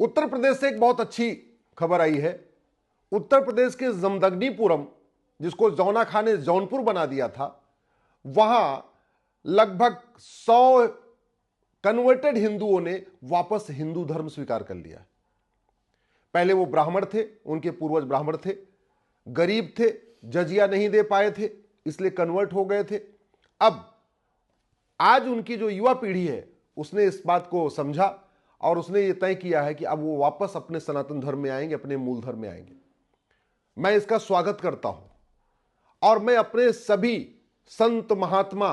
उत्तर प्रदेश से एक बहुत अच्छी खबर आई है। उत्तर प्रदेश के जमदग्नीपुरम, जिसको जौना खान ने जौनपुर बना दिया था, वहां लगभग 100 कन्वर्टेड हिंदुओं ने वापस हिंदू धर्म स्वीकार कर लिया। पहले वो ब्राह्मण थे, उनके पूर्वज ब्राह्मण थे, गरीब थे, जजिया नहीं दे पाए थे, इसलिए कन्वर्ट हो गए थे। अब आज उनकी जो युवा पीढ़ी है उसने इस बात को समझा और उसने ये तय किया है कि अब वो वापस अपने सनातन धर्म में आएंगे, अपने मूल धर्म में आएंगे। मैं इसका स्वागत करता हूं और मैं अपने सभी संत महात्मा,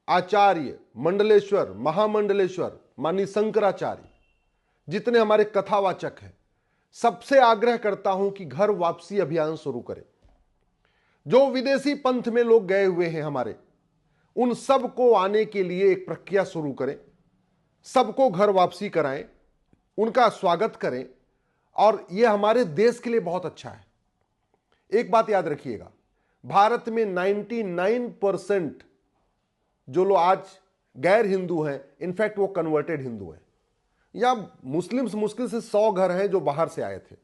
आचार्य, मंडलेश्वर, महामंडलेश्वर, माननीय शंकराचार्य, जितने हमारे कथावाचक हैं, सबसे आग्रह करता हूं कि घर वापसी अभियान शुरू करें। जो विदेशी पंथ में लोग गए हुए हैं हमारे, उन सब को आने के लिए एक प्रक्रिया शुरू करें, सबको घर वापसी कराएं, उनका स्वागत करें और यह हमारे देश के लिए बहुत अच्छा है। एक बात याद रखिएगा, भारत में 99% जो लोग आज गैर हिंदू हैं, इनफैक्ट वो कन्वर्टेड हिंदू हैं। या मुस्लिम्स मुश्किल से 100 घर हैं जो बाहर से आए थे।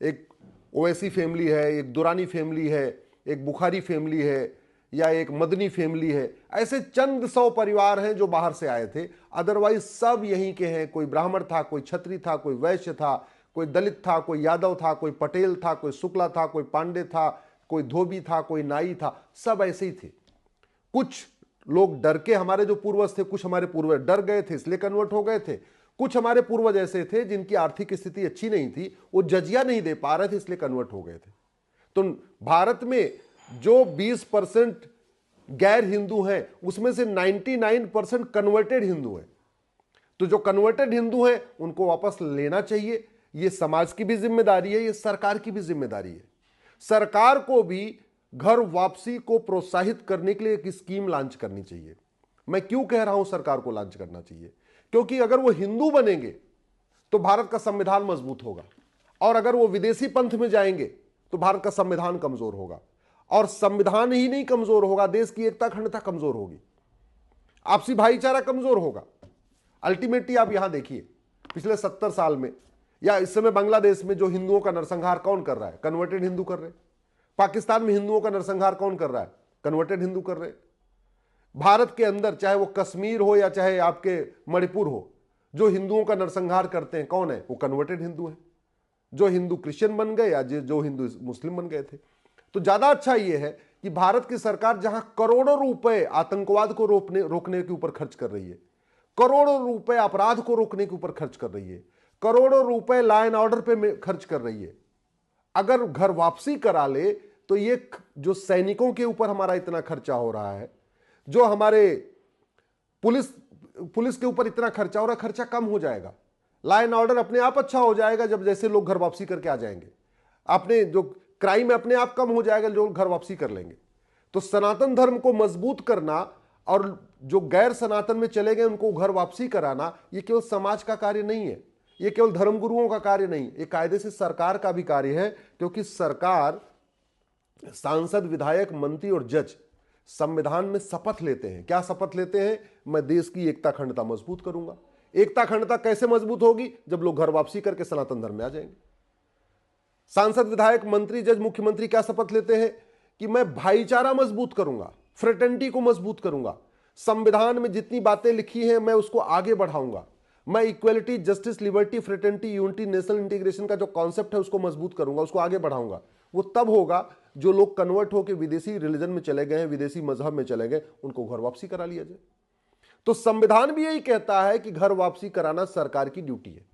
एक ओवैसी फैमिली है, एक दुरानी फैमिली है, एक बुखारी फैमिली है, या एक मदनी फैमिली है। ऐसे चंद 100 परिवार हैं जो बाहर से आए थे, अदरवाइज सब यहीं के हैं। कोई ब्राह्मण था, कोई क्षत्रिय था, कोई वैश्य था, कोई दलित था, कोई यादव था, कोई पटेल था, कोई शुक्ला था, कोई पांडे था, कोई धोबी था, कोई नाई था, सब ऐसे ही थे। कुछ लोग डर के, हमारे जो पूर्वज थे, कुछ हमारे पूर्वज डर गए थे इसलिए कन्वर्ट हो गए थे। कुछ हमारे पूर्वज ऐसे थे जिनकी आर्थिक स्थिति अच्छी नहीं थी, वो जजिया नहीं दे पा रहे थे इसलिए कन्वर्ट हो गए थे। तो भारत में जो 20% गैर हिंदू हैं, उसमें से 99% कन्वर्टेड हिंदू हैं। तो जो कन्वर्टेड हिंदू हैं उनको वापस लेना चाहिए। ये समाज की भी जिम्मेदारी है, ये सरकार की भी जिम्मेदारी है। सरकार को भी घर वापसी को प्रोत्साहित करने के लिए एक स्कीम लॉन्च करनी चाहिए। मैं क्यों कह रहा हूं सरकार को लॉन्च करना चाहिए? क्योंकि अगर वो हिंदू बनेंगे तो भारत का संविधान मजबूत होगा, और अगर वो विदेशी पंथ में जाएंगे तो भारत का संविधान कमजोर होगा, और संविधान ही नहीं कमजोर होगा, देश की एकता अखंडता कमजोर होगी, आपसी भाईचारा कमजोर होगा। अल्टीमेटली आप यहां देखिए, पिछले 70 साल में या इस समय बांग्लादेश में जो हिंदुओं का नरसंहार कौन कर रहा है? कन्वर्टेड हिंदू कर रहे हैं। पाकिस्तान में हिंदुओं का नरसंहार कौन कर रहा है? कन्वर्टेड हिंदू कर रहे हैं। भारत के अंदर, चाहे वो कश्मीर हो या चाहे आपके मणिपुर हो, जो हिंदुओं का नरसंहार करते हैं कौन है? वो कन्वर्टेड हिंदू है, जो हिंदू क्रिश्चियन बन गए या जो हिंदू मुस्लिम बन गए थे। तो ज्यादा अच्छा यह है कि भारत की सरकार जहां करोड़ों रुपए आतंकवाद को रोकने के ऊपर खर्च कर रही है, करोड़ों रुपए अपराध को रोकने के ऊपर खर्च कर रही है, करोड़ों रुपए लॉ एंड ऑर्डर पे खर्च कर रही है, अगर घर वापसी करा ले तो ये जो सैनिकों के ऊपर हमारा इतना खर्चा हो रहा है, जो हमारे पुलिस के ऊपर इतना खर्चा हो रहा है, खर्चा कम हो जाएगा। लॉ एंड ऑर्डर अपने आप अच्छा हो जाएगा जब जैसे लोग घर वापसी करके आ जाएंगे। अपने जो क्राइम अपने आप कम हो जाएगा, लोग घर वापसी कर लेंगे। तो सनातन धर्म को मजबूत करना और जो गैर सनातन में चले गए उनको घर वापसी कराना, ये केवल समाज का कार्य नहीं है, ये केवल धर्मगुरुओं का कार्य नहीं, ये कायदे से सरकार का भी कार्य है। क्योंकि सरकार, सांसद, विधायक, मंत्री और जज संविधान में शपथ लेते हैं। क्या शपथ लेते हैं? मैं देश की एकता अखंडता मजबूत करूंगा। एकता अखंडता कैसे मजबूत होगी? जब लोग घर वापसी करके सनातन धर्म में आ जाएंगे। सांसद, विधायक, मंत्री, जज, मुख्यमंत्री क्या शपथ लेते हैं? कि मैं भाईचारा मजबूत करूंगा, फ्रेटर्निटी को मजबूत करूंगा, संविधान में जितनी बातें लिखी हैं मैं उसको आगे बढ़ाऊंगा, मैं equality, justice, liberty, fraternity, unity, national integration का जो कॉन्सेप्ट है उसको मजबूत करूंगा, उसको आगे बढ़ाऊंगा। वो तब होगा जो लोग कन्वर्ट होकर विदेशी रिलीजन में चले गए हैं, विदेशी मजहब में चले गए, उनको घर वापसी करा लिया जाए। तो संविधान भी यही कहता है कि घर वापसी कराना सरकार की ड्यूटी है।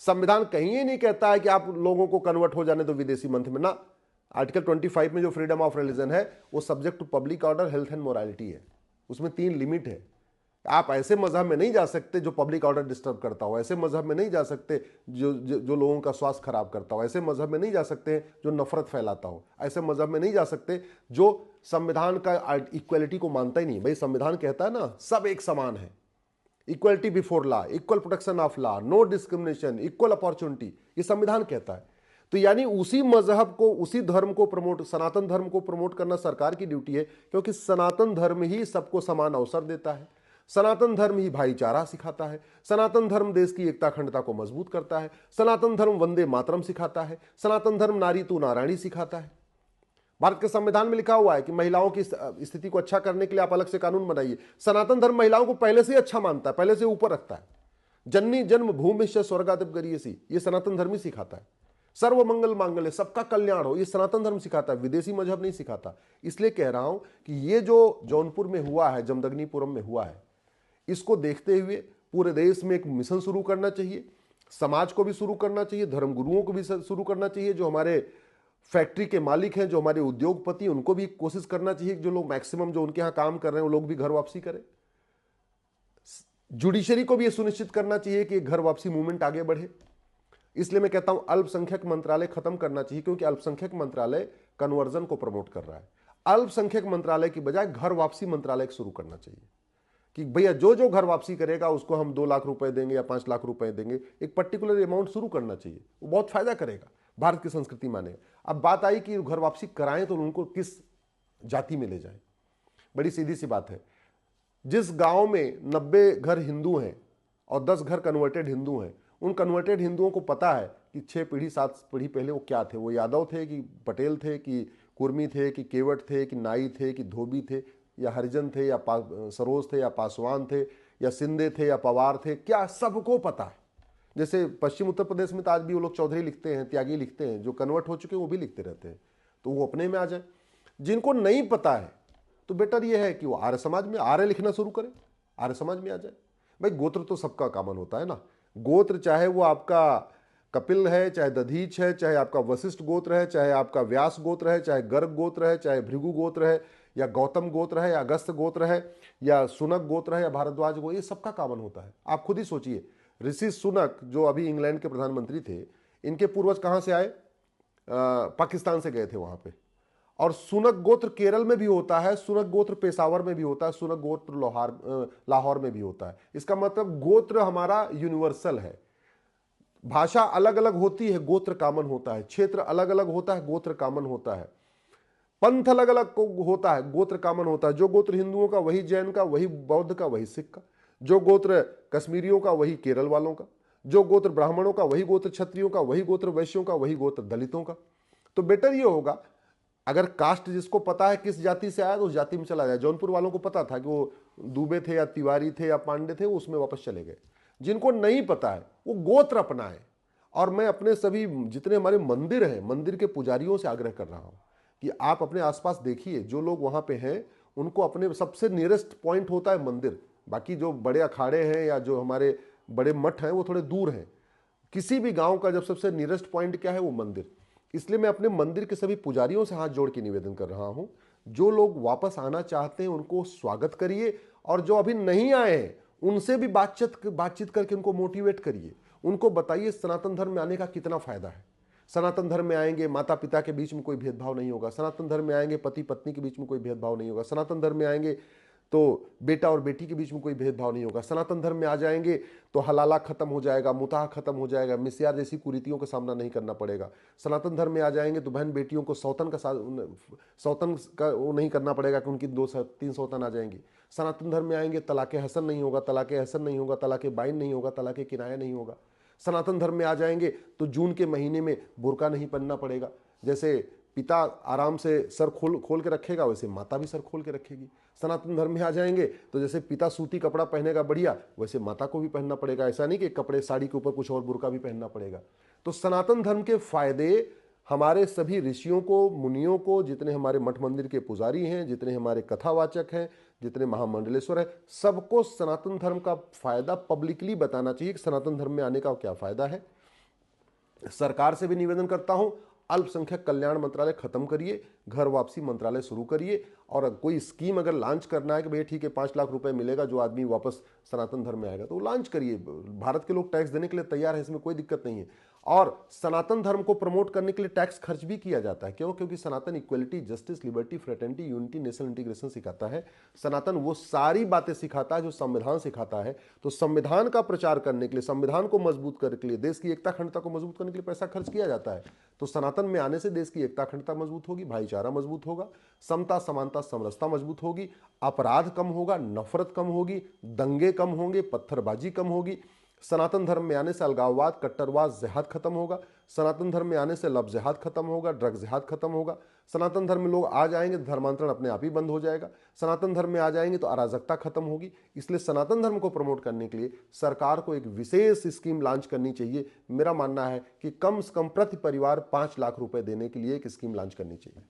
संविधान कहीं ये नहीं कहता है कि आप लोगों को कन्वर्ट हो जाने दो विदेशी मंथ में ना। आर्टिकल 25 में जो फ्रीडम ऑफ रिलीजन है वो subject to public order, health and morality है। उसमें 3 लिमिट है। आप ऐसे मजहब में नहीं जा सकते जो पब्लिक ऑर्डर डिस्टर्ब करता हो, ऐसे मजहब में नहीं जा सकते जो लोगों का स्वास्थ्य खराब करता हो, ऐसे मजहब में नहीं जा सकते जो नफरत फैलाता हो, ऐसे मजहब में नहीं जा सकते जो संविधान का इक्वलिटी को मानता ही नहीं। भाई संविधान कहता है ना, सब एक समान है, equality before law, equal protection of law, no discrimination, equal opportunity, ये संविधान कहता है। तो यानी उसी मजहब को, उसी धर्म को प्रमोट, सनातन धर्म को प्रमोट करना सरकार की ड्यूटी है, क्योंकि सनातन धर्म ही सबको समान अवसर देता है। सनातन धर्म ही भाईचारा सिखाता है, सनातन धर्म देश की एकता अखंडता को मजबूत करता है, सनातन धर्म वंदे मातरम सिखाता है, सनातन धर्म नारी तू नारायणी सिखाता है। भारत के संविधान में लिखा हुआ है कि महिलाओं की स्थिति को अच्छा करने के लिए आप अलग से कानून बनाइए। सनातन धर्म महिलाओं को पहले से ही अच्छा मानता है, पहले से ऊपर रखता है। जननी जन्म भूमि से स्वर्गादिप गरीयसी, ये सनातन धर्म ही सिखाता है। सर्व मंगल मांगल्य, सबका कल्याण हो, ये सनातन धर्म सिखाता है, विदेशी मजहब नहीं सिखाता। इसलिए कह रहा हूं कि ये जो जौनपुर में हुआ है, जमदग्नीपुरम में हुआ है, इसको देखते हुए पूरे देश में एक मिशन शुरू करना चाहिए। समाज को भी शुरू करना चाहिए, धर्मगुरुओं को भी शुरू करना चाहिए, जो हमारे फैक्ट्री के मालिक हैं, जो हमारे उद्योगपति, उनको भी कोशिश करना चाहिए कि जो लोग मैक्सिमम जो उनके यहां काम कर रहे हैं वो लोग भी घर वापसी करें। जुडिशरी को भी यह सुनिश्चित करना चाहिए कि घर वापसी मूवमेंट आगे बढ़े। इसलिए मैं कहता हूं अल्पसंख्यक मंत्रालय खत्म करना चाहिए, क्योंकि अल्पसंख्यक मंत्रालय कन्वर्जन को प्रमोट कर रहा है। अल्पसंख्यक मंत्रालय की बजाय घर वापसी मंत्रालय शुरू करना चाहिए कि भैया जो जो घर वापसी करेगा उसको हम 2 लाख रुपए देंगे या 5 लाख रुपए देंगे। एक पर्टिकुलर अमाउंट शुरू करना चाहिए, वो बहुत फायदा करेगा, भारत की संस्कृति मानेगा। अब बात आई कि घर वापसी कराएं तो उनको किस जाति में ले जाएं। बड़ी सीधी सी बात है, जिस गांव में 90 घर हिंदू हैं और 10 घर कन्वर्टेड हिंदू हैं, उन कन्वर्टेड हिंदुओं को पता है कि 6 पीढ़ी 7 पीढ़ी पहले वो क्या थे, वो यादव थे कि पटेल थे कि कुर्मी थे कि केवट थे कि नाई थे कि धोबी थे या हरिजन थे या सरोज थे या पासवान थे या सिंधे थे या पवार थे, क्या सबको पता है। जैसे पश्चिम उत्तर प्रदेश में तो आज भी वो लोग चौधरी लिखते हैं, त्यागी लिखते हैं, जो कन्वर्ट हो चुके हैं वो भी लिखते रहते हैं, तो वो अपने में आ जाए। जिनको नहीं पता है तो बेटर ये है कि वो आर्य समाज में आर्य लिखना शुरू करें, आर्य समाज में आ जाए। भाई गोत्र तो सबका कॉमन होता है ना, गोत्र चाहे वो आपका कपिल है, चाहे दधीच है, चाहे आपका वशिष्ठ गोत्र है, चाहे आपका व्यास गोत्र है, चाहे गर्ग गोत्र है, चाहे भृगु गोत्र है, या गौतम गोत्र है, या अगस्त गोत्र है, या सुनक गोत्र है, या भारद्वाज गोत्र, ये सबका कॉमन होता है। आप खुद ही सोचिए, ऋषि सुनक जो अभी इंग्लैंड के प्रधानमंत्री थे, इनके पूर्वज कहां से आए? पाकिस्तान से गए थे वहां पे। और सुनक गोत्र केरल में भी होता है, सुनक गोत्र पेशावर में भी होता है, सुनक गोत्र लाहौर में भी होता है। इसका मतलब गोत्र हमारा यूनिवर्सल है। भाषा अलग अलग होती है, गोत्र कॉमन होता है। क्षेत्र अलग अलग होता है, गोत्र कॉमन होता है। पंथ अलग अलग होता है, गोत्र कॉमन होता है। जो गोत्र हिंदुओं का वही जैन का, वही बौद्ध का, वही सिख का। जो गोत्र कश्मीरियों का वही केरल वालों का। जो गोत्र ब्राह्मणों का वही गोत्र क्षत्रियों का, वही गोत्र वैश्यों का, वही गोत्र दलितों का। तो बेटर ये होगा अगर कास्ट जिसको पता है किस जाति से आया तो उस जाति में चला जाए। जौनपुर वालों को पता था कि वो दुबे थे या तिवारी थे या पांडे थे, वो उसमें वापस चले गए। जिनको नहीं पता है वो गोत्र अपनाए। और मैं अपने सभी जितने हमारे मंदिर हैं, मंदिर के पुजारियों से आग्रह कर रहा हूं कि आप अपने आसपास देखिए, जो लोग वहां पे हैं उनको अपने सबसे नियरेस्ट पॉइंट होता है मंदिर। बाकी जो बड़े अखाड़े हैं या जो हमारे बड़े मठ हैं वो थोड़े दूर हैं। किसी भी गांव का जब सबसे नियरेस्ट पॉइंट क्या है? वो मंदिर। इसलिए मैं अपने मंदिर के सभी पुजारियों से हाथ जोड़ के निवेदन कर रहा हूं, जो लोग वापस आना चाहते हैं उनको स्वागत करिए, और जो अभी नहीं आए हैं उनसे भी बातचीत करके उनको मोटिवेट करिए। उनको बताइए सनातन धर्म में आने का कितना फायदा है। सनातन धर्म में आएंगे माता पिता के बीच में कोई भेदभाव नहीं होगा। सनातन धर्म में आएंगे पति पत्नी के बीच में कोई भेदभाव नहीं होगा। सनातन धर्म में आएंगे तो बेटा और बेटी के बीच में कोई भेदभाव नहीं होगा। सनातन धर्म में आ जाएंगे तो हलाला खत्म हो जाएगा, मुताह खत्म हो जाएगा, मिस्यार जैसी कुरीतियों का सामना नहीं करना पड़ेगा। सनातन धर्म में आ जाएंगे तो बहन बेटियों को सौतन का वो नहीं करना पड़ेगा कि उनकी 2-3 सौतन आ जाएंगी। सनातन धर्म में आएंगे तलाक़े हसन नहीं होगा, तलाक़े हसन नहीं होगा, तलाक़े बाइन नहीं होगा, तलाक़े किनाया नहीं होगा। सनातन धर्म में आ जाएंगे तो जून के महीने में बुर्का नहीं पहनना पड़ेगा। जैसे पिता आराम से सर खोल के रखेगा, वैसे माता भी सर खोल के रखेगी। सनातन धर्म में आ जाएंगे तो जैसे पिता सूती कपड़ा पहनेगा बढ़िया, वैसे माता को भी पहनना पड़ेगा। ऐसा नहीं कि कपड़े साड़ी के ऊपर कुछ और बुर्का भी पहनना पड़ेगा। तो सनातन धर्म के फायदे हमारे सभी ऋषियों को, मुनियों को, जितने हमारे मठ मंदिर के पुजारी हैं, जितने हमारे कथावाचक हैं, जितने महामंडलेश्वर हैं, सबको सनातन धर्म का फायदा पब्लिकली बताना चाहिए कि सनातन धर्म में आने का क्या फायदा है। सरकार से भी निवेदन करता हूं, अल्पसंख्यक कल्याण मंत्रालय खत्म करिए, घर वापसी मंत्रालय शुरू करिए। और कोई स्कीम अगर लॉन्च करना है कि भैया ठीक है 5 लाख रुपए मिलेगा जो आदमी वापस सनातन धर्म में आएगा, तो लॉन्च करिए। भारत के लोग टैक्स देने के लिए तैयार है, इसमें कोई दिक्कत नहीं है। और सनातन धर्म को प्रमोट करने के लिए टैक्स खर्च भी किया जाता है। क्यों? क्योंकि Sanatan equality, justice, liberty, fraternity, unity, national integration सिखाता है। सनातन वो सारी बातें सिखाता है जो संविधान सिखाता है। तो संविधान का प्रचार करने के लिए, संविधान को मजबूत करने के लिए, देश की एकता अखंडता को मजबूत करने के लिए पैसा खर्च किया जाता है। तो सनातन में आने से देश की एकता अखंडता मजबूत होगी, भाईचारा मजबूत होगा, समता समानता समानता समरसता मजबूत होगी, अपराध कम होगा, नफरत कम होगी, दंगे कम होंगे, पत्थरबाजी कम होगी। सनातन धर्म में आने से अलगाववाद, कट्टरवाद, जिहाद खत्म होगा। सनातन धर्म में आने से लव जिहाद खत्म होगा, ड्रग जिहाद खत्म होगा। सनातन धर्म में लोग आ जाएंगे तो धर्मांतरण अपने आप ही बंद हो जाएगा। सनातन धर्म में आ जाएंगे तो अराजकता खत्म होगी। इसलिए सनातन धर्म को प्रमोट करने के लिए सरकार को एक विशेष स्कीम लॉन्च करनी चाहिए। मेरा मानना है कि कम से कम प्रति परिवार 5 लाख रुपए देने के लिए एक स्कीम लॉन्च करनी चाहिए।